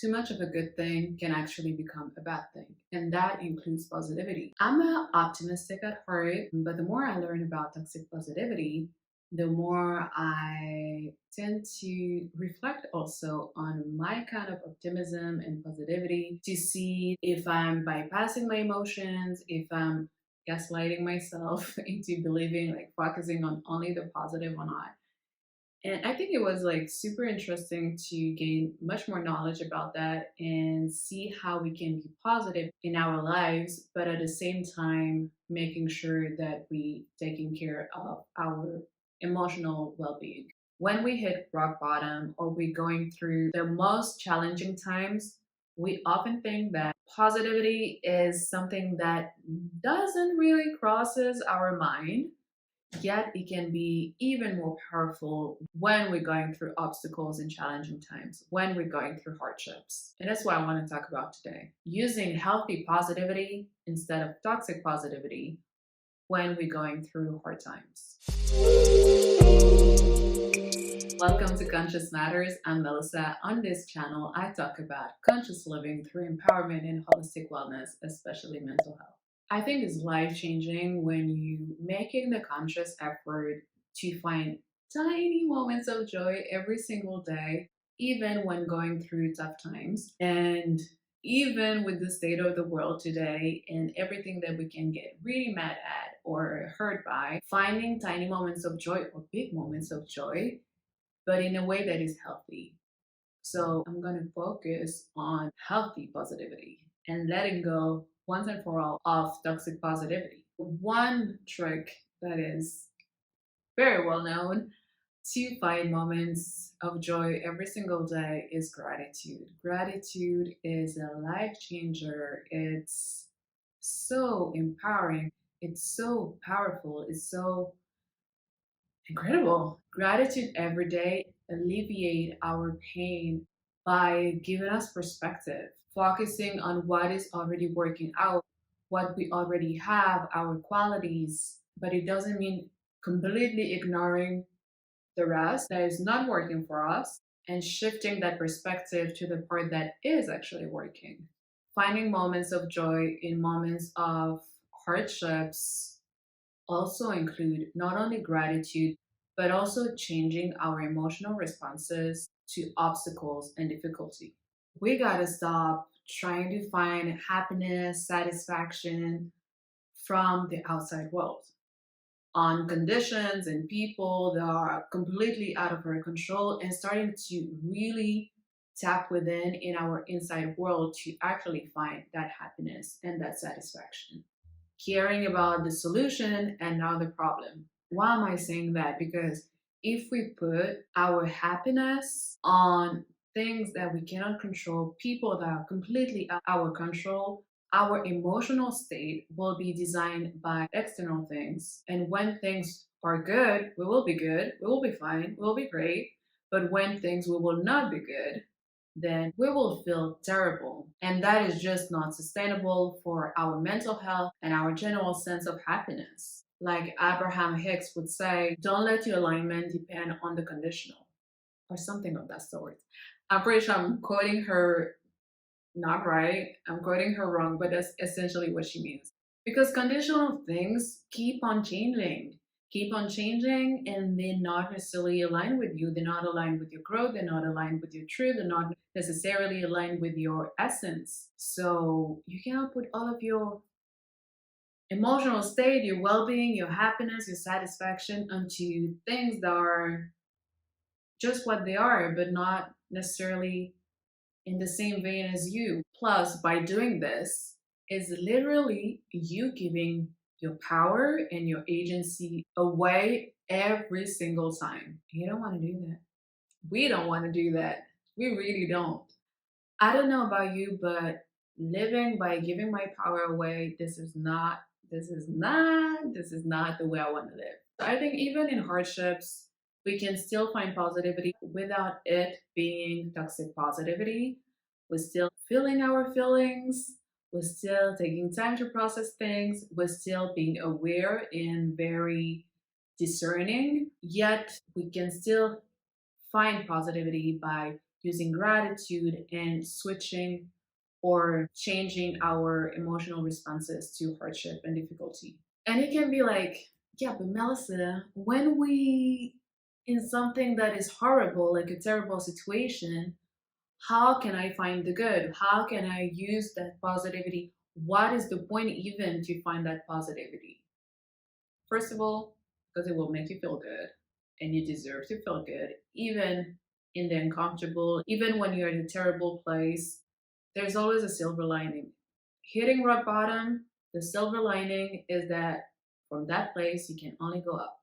too much of a good thing can actually become a bad thing, and that includes positivity. I'm optimistic at heart, but the more I learn about toxic positivity, the more I tend to reflect also on my kind of optimism and positivity to see if I'm bypassing my emotions, if I'm gaslighting myself into believing, like focusing on only the positive or not. And I think it was like super interesting to gain much more knowledge about that and see how we can be positive in our lives, but at the same time, making sure that we taking care of our emotional well-being. When we hit rock bottom or we're going through the most challenging times, we often think that positivity is something that doesn't really crosses our mind. Yet it can be even more powerful when we're going through obstacles and challenging times, when we're going through hardships. And that's what I want to talk about today. Using healthy positivity instead of toxic positivity when we're going through hard times. Welcome to Conscious Matters. I'm Melissa. On this channel, I talk about conscious living through empowerment and holistic wellness, especially mental health. I think it's life-changing when you making the conscious effort to find tiny moments of joy every single day, even when going through tough times. And even with the state of the world today and everything that we can get really mad at or hurt by, finding tiny moments of joy or big moments of joy, but in a way that is healthy. So I'm going to focus on healthy positivity and letting go once and for all of toxic positivity. One trick that is very well known to find moments of joy every single day is gratitude. Gratitude is a life changer. It's so empowering. It's so powerful. It's so incredible. Gratitude every day alleviate our pain by giving us perspective, focusing on what is already working out, what we already have, our qualities, but it doesn't mean completely ignoring the rest that is not working for us and shifting that perspective to the part that is actually working. Finding moments of joy in moments of hardships also include not only gratitude, but also changing our emotional responses to obstacles and difficulty. We gotta stop trying to find happiness, satisfaction from the outside world, on conditions and people that are completely out of our control, and starting to really tap within in our inside world to actually find that happiness and that satisfaction. Caring about the solution and not the problem. Why am I saying that? Because if we put our happiness on things that we cannot control, people that are completely out of our control, our emotional state will be designed by external things. And when things are good, we will be good, we will be fine, we will be great. But when things will not be good, then we will feel terrible. And that is just not sustainable for our mental health and our general sense of happiness. Like Abraham Hicks would say, don't let your alignment depend on the conditional, or something of that sort. I'm pretty sure I'm quoting her not right, I'm quoting her wrong, but that's essentially what she means. Because conditional things keep on changing, and they're not necessarily aligned with you. They're not aligned with your growth, they're not aligned with your truth, they're not necessarily aligned with your essence. So you cannot put all of your emotional state, your well-being, your happiness, your satisfaction onto things that are just what they are, but not necessarily in the same vein as you. Plus, by doing this, is literally you giving your power and your agency away every single time. You don't want to do that. We don't want to do that. We really don't. I don't know about you, but living by giving my power away, this is not the way I want to live. I think even in hardships, we can still find positivity without it being toxic positivity. We're still feeling our feelings. We're still taking time to process things. We're still being aware and very discerning. Yet we can still find positivity by using gratitude and switching or changing our emotional responses to hardship and difficulty. And it can be like, yeah, but Melissa, when we in something that is horrible, like a terrible situation, how can I find the good? How can I use that positivity? What is the point even to find that positivity? First of all, because it will make you feel good and you deserve to feel good, even in the uncomfortable, even when you're in a terrible place, there's always a silver lining. Hitting rock bottom, the silver lining is that from that place, you can only go up.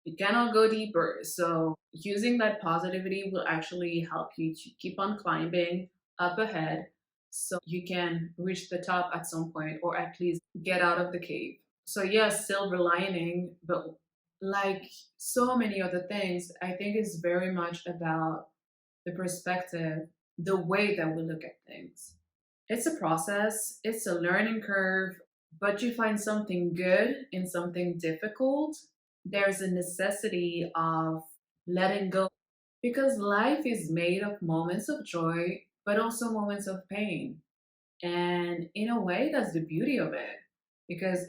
You cannot go deeper. So using that positivity will actually help you to keep on climbing up ahead so you can reach the top at some point or at least get out of the cave. So yes, silver lining, but like so many other things, I think it's very much about the perspective, the way that we look at things. It's a process, it's a learning curve, but you find something good in something difficult. There's a necessity of letting go because life is made of moments of joy, but also moments of pain. And in a way, that's the beauty of it because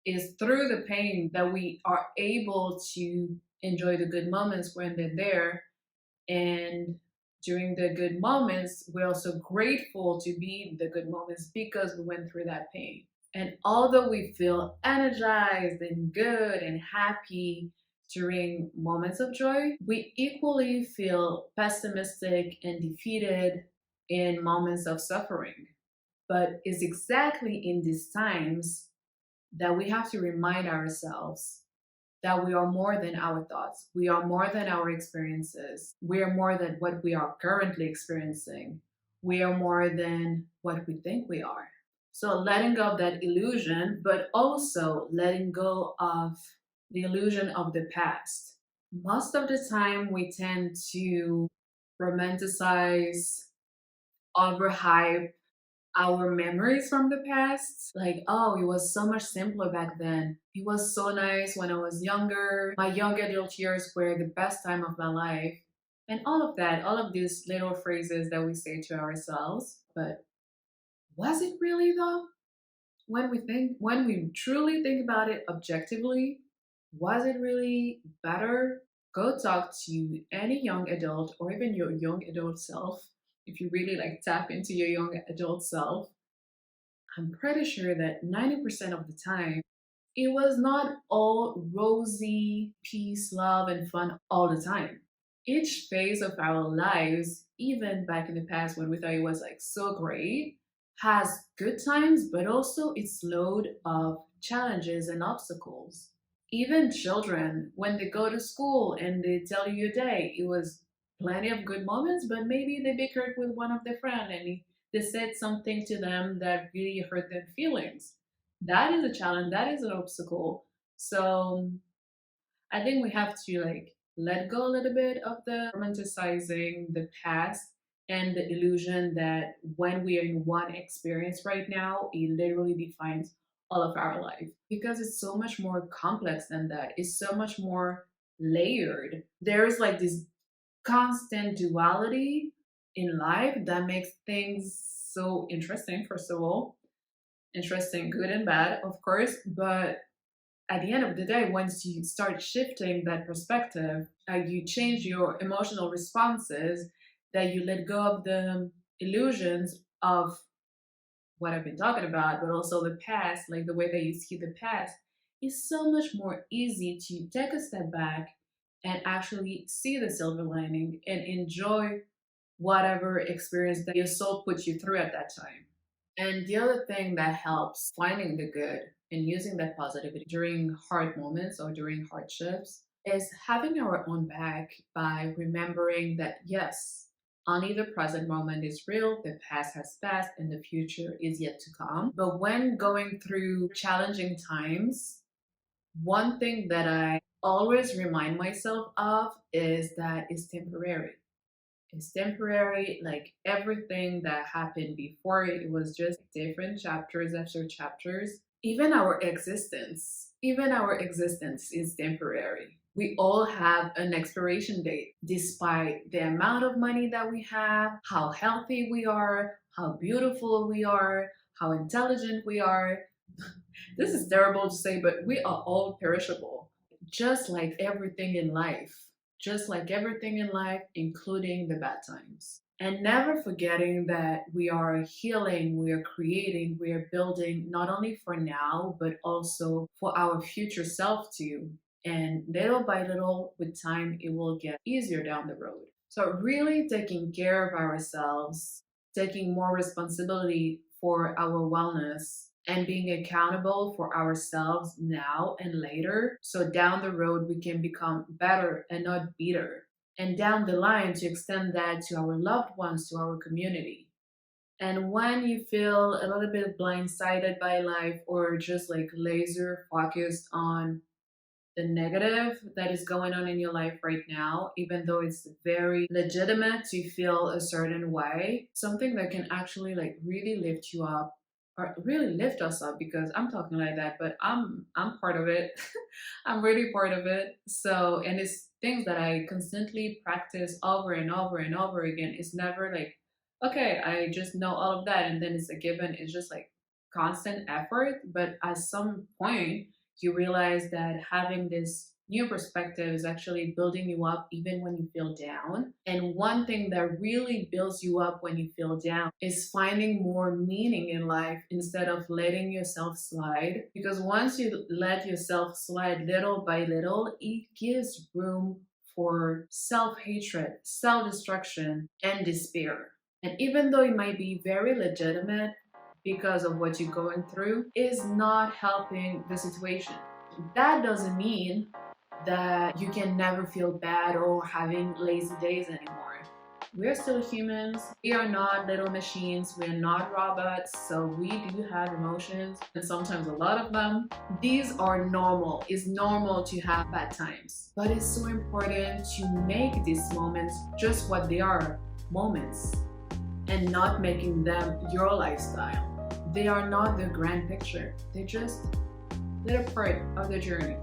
it's through the pain that we are able to enjoy the good moments when they're there. And during the good moments, we're also grateful to be in the good moments because we went through that pain. And although we feel energized and good and happy during moments of joy, we equally feel pessimistic and defeated in moments of suffering. But it's exactly in these times that we have to remind ourselves that we are more than our thoughts. We are more than our experiences. We are more than what we are currently experiencing. We are more than what we think we are. So letting go of that illusion, but also letting go of the illusion of the past. Most of the time, we tend to romanticize, overhype our memories from the past. Like, oh, it was so much simpler back then. It was so nice when I was younger. My young adult years were the best time of my life. And all of that, all of these little phrases that we say to ourselves. But was it really though? When we truly think about it objectively, was it really better? Go talk to any young adult or even your young adult self. If you really like tap into your young adult self, I'm pretty sure that 90% of the time, it was not all rosy, peace, love, and fun all the time. Each phase of our lives, even back in the past when we thought it was like so great, has good times, but also its load of challenges and obstacles. Even children, when they go to school and they tell you your day, it was plenty of good moments, but maybe they bickered with one of their friends and they said something to them that really hurt their feelings. That is a challenge, that is an obstacle. So I think we have to like let go a little bit of the romanticizing the past and the illusion that when we are in one experience right now, it literally defines all of our life. Because it's so much more complex than that. It's so much more layered. There is like this constant duality in life that makes things so interesting, first of all. Interesting, good and bad, of course, but at the end of the day, once you start shifting that perspective, you change your emotional responses, that you let go of the illusions of what I've been talking about, but also the past, like the way that you see the past, it's so much more easy to take a step back and actually see the silver lining and enjoy whatever experience that your soul puts you through at that time. And the other thing that helps finding the good and using that positivity during hard moments or during hardships is having our own back by remembering that yes, only the present moment is real, the past has passed, and the future is yet to come. But when going through challenging times, one thing that I always remind myself of is that it's temporary. It's temporary, like everything that happened before, it was just different chapters after chapters. Even our existence is temporary. We all have an expiration date, despite the amount of money that we have, how healthy we are, how beautiful we are, how intelligent we are. This is terrible to say, but we are all perishable, just like everything in life. Just like everything in life, including the bad times. And never forgetting that we are healing, we are creating, we are building not only for now, but also for our future self too. And little by little, with time, it will get easier down the road. So really taking care of ourselves, taking more responsibility for our wellness, and being accountable for ourselves now and later. So down the road, we can become better and not bitter. And down the line, to extend that to our loved ones, to our community. And when you feel a little bit blindsided by life, or just like laser focused on the negative that is going on in your life right now, even though it's very legitimate to feel a certain way, something that can actually like really lift you up, or really lift us up, because I'm talking like that, but I'm part of it. I'm really part of it. So, and it's things that I constantly practice over and over and over again. It's never like, okay, I just know all of that and then it's a given. It's just like constant effort. But at some point, you realize that having this new perspective is actually building you up even when you feel down. And one thing that really builds you up when you feel down is finding more meaning in life instead of letting yourself slide. Because once you let yourself slide little by little, it gives room for self-hatred, self-destruction, and despair. And even though it might be very legitimate, because of what you're going through, is not helping the situation. That doesn't mean that you can never feel bad or having lazy days anymore. We're still humans. We are not little machines. We're not robots. So we do have emotions, and sometimes a lot of them. These are normal. It's normal to have bad times. But it's so important to make these moments just what they are, moments, and not making them your lifestyle. They are not the grand picture. They're just a little part of the journey.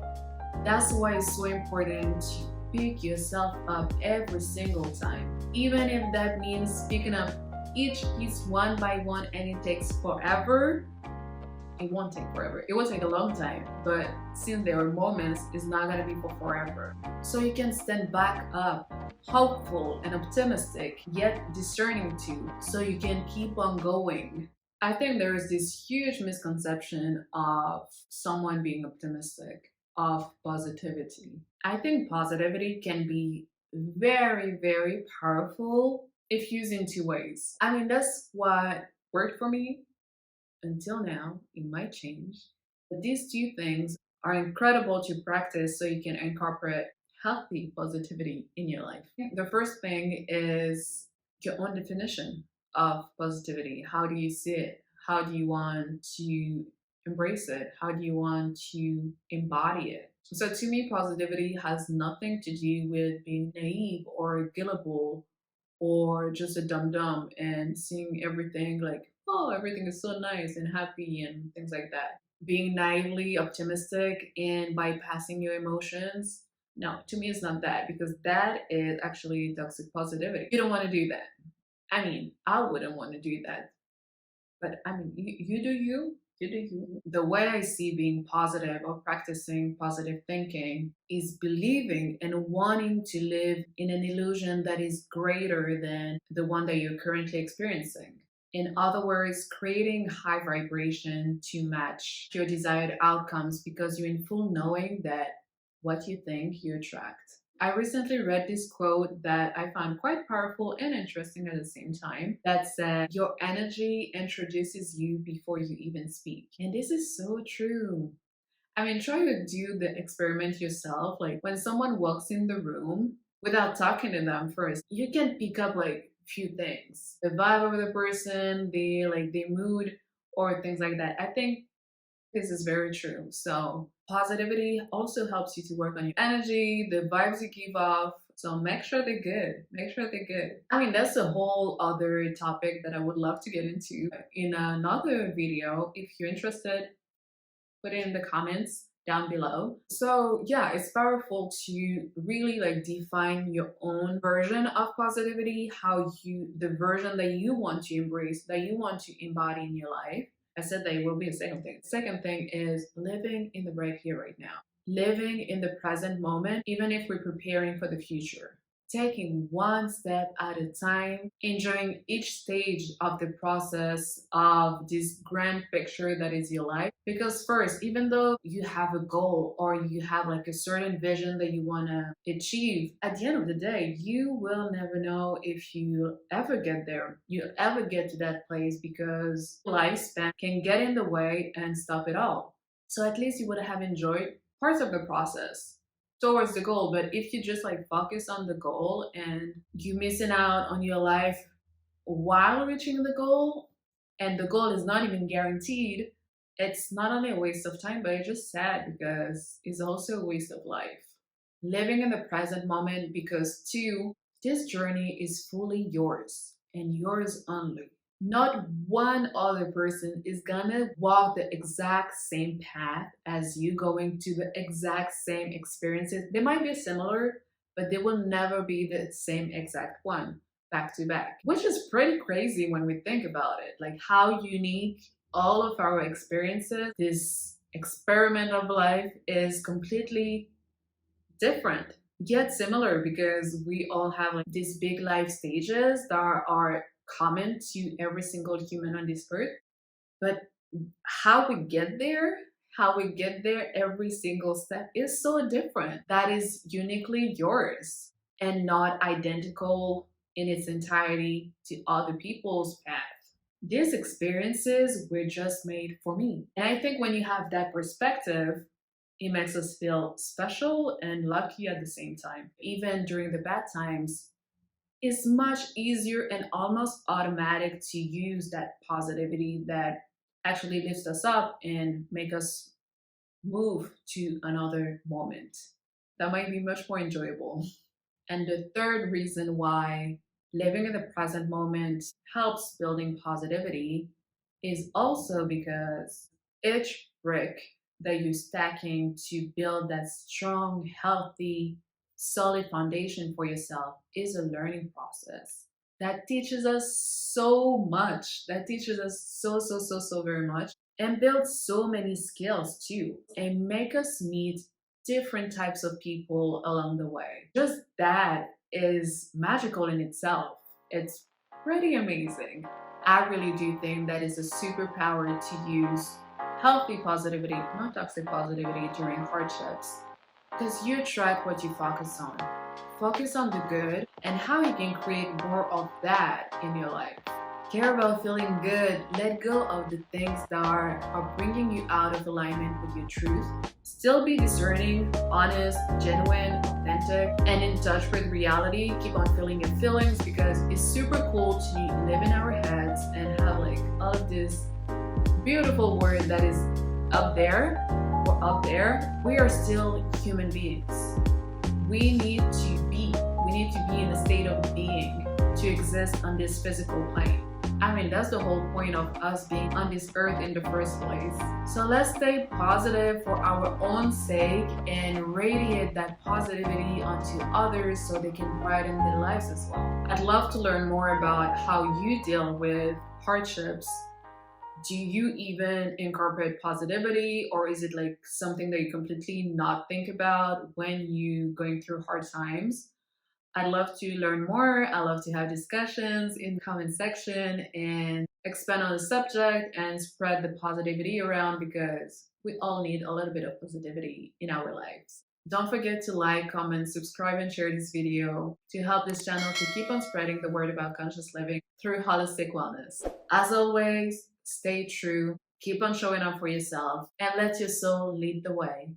That's why it's so important to pick yourself up every single time. Even if that means picking up each piece one by one and it takes forever, it won't take forever. It will take a long time, but since there are moments, it's not gonna be for forever. So you can stand back up, hopeful and optimistic, yet discerning too, so you can keep on going. I think there is this huge misconception of someone being optimistic, of positivity. I think positivity can be very, very powerful if used in two ways. I mean, that's what worked for me until now. It might change. But these two things are incredible to practice so you can incorporate healthy positivity in your life. The first thing is your own definition of positivity. How do you see it? How do you want to embrace it? How do you want to embody it? So to me, positivity has nothing to do with being naive or gullible or just a dum-dum and seeing everything like, oh, everything is so nice and happy and things like that. Being naively optimistic and bypassing your emotions. No, to me, it's not that, because that is actually toxic positivity. You don't want to do that. I mean, I wouldn't want to do that. But I mean, you do you. You do you. The way I see being positive or practicing positive thinking is believing and wanting to live in an illusion that is greater than the one that you're currently experiencing. In other words, creating high vibration to match your desired outcomes, because you're in full knowing that what you think you attract. I recently read this quote that I found quite powerful and interesting at the same time, that said, your energy introduces you before you even speak. And this is so true. I mean, try to do the experiment yourself. Like when someone walks in the room, without talking to them first, you can pick up like few things. The vibe of the person, the mood, or things like that. I think this is very true. So positivity also helps you to work on your energy, the vibes you give off. So make sure they're good. Make sure they're good. I mean, that's a whole other topic that I would love to get into in another video. If you're interested, put it in the comments down below. So yeah, it's powerful to really like define your own version of positivity, the version that you want to embrace, that you want to embody in your life. I said that it will be a second thing. Second thing is living in the right here, right now. Living in the present moment, even if we're preparing for the future. Taking one step at a time, enjoying each stage of the process of this grand picture that is your life. Because first, even though you have a goal or you have like a certain vision that you want to achieve, at the end of the day, you will never know if you ever get there, you ever get to that place, because lifespan can get in the way and stop it all. So at least you would have enjoyed parts of the process towards the goal. But if you just like focus on the goal and you missing out on your life while reaching the goal, and the goal is not even guaranteed, it's not only a waste of time, but it's just sad because it's also a waste of life. Living in the present moment, because two, this journey is fully yours and yours only. Not one other person is gonna walk the exact same path as you, going to the exact same experiences. They might be similar, but they will never be the same exact one back to back, which is pretty crazy when we think about it. Like how unique all of our experiences, this experiment of life, is completely different yet similar, because we all have like these big life stages that are common to every single human on this earth. But how we get there, every single step is so different. That is uniquely yours and not identical in its entirety to other people's path. These experiences were just made for me. And I think when you have that perspective, it makes us feel special and lucky at the same time. Even during the bad times, it's much easier and almost automatic to use that positivity that actually lifts us up and make us move to another moment. That might be much more enjoyable. And the third reason why living in the present moment helps building positivity is also because each brick that you're stacking to build that strong, healthy, solid foundation for yourself is a learning process that teaches us so much, that teaches us so very much, and builds so many skills too, and make us meet different types of people along the way. Just that is magical in itself. It's pretty amazing. I really do think that is a superpower to use healthy positivity, not toxic positivity, during hardships. Because you attract what you focus on. Focus on the good and how you can create more of that in your life. Care about feeling good. Let go of the things that are bringing you out of alignment with your truth. Still be discerning, honest, genuine, authentic, and in touch with reality. Keep on feeling your feelings, because it's super cool to live in our heads and have like all of this beautiful word that is up there. We are still human beings. We need to be in a state of being to exist on this physical plane. I mean, that's the whole point of us being on this earth in the first place. So let's stay positive for our own sake and radiate that positivity onto others so they can brighten their lives as well. I'd love to learn more about how you deal with hardships. Do you even incorporate positivity, or is it like something that you completely not think about when you going through hard times? I'd love to learn more. I love to have discussions in the comment section and expand on the subject and spread the positivity around, because we all need a little bit of positivity in our lives. Don't forget to like, comment, subscribe, and share this video to help this channel to keep on spreading the word about conscious living through holistic wellness. As always, stay true, keep on showing up for yourself, and let your soul lead the way.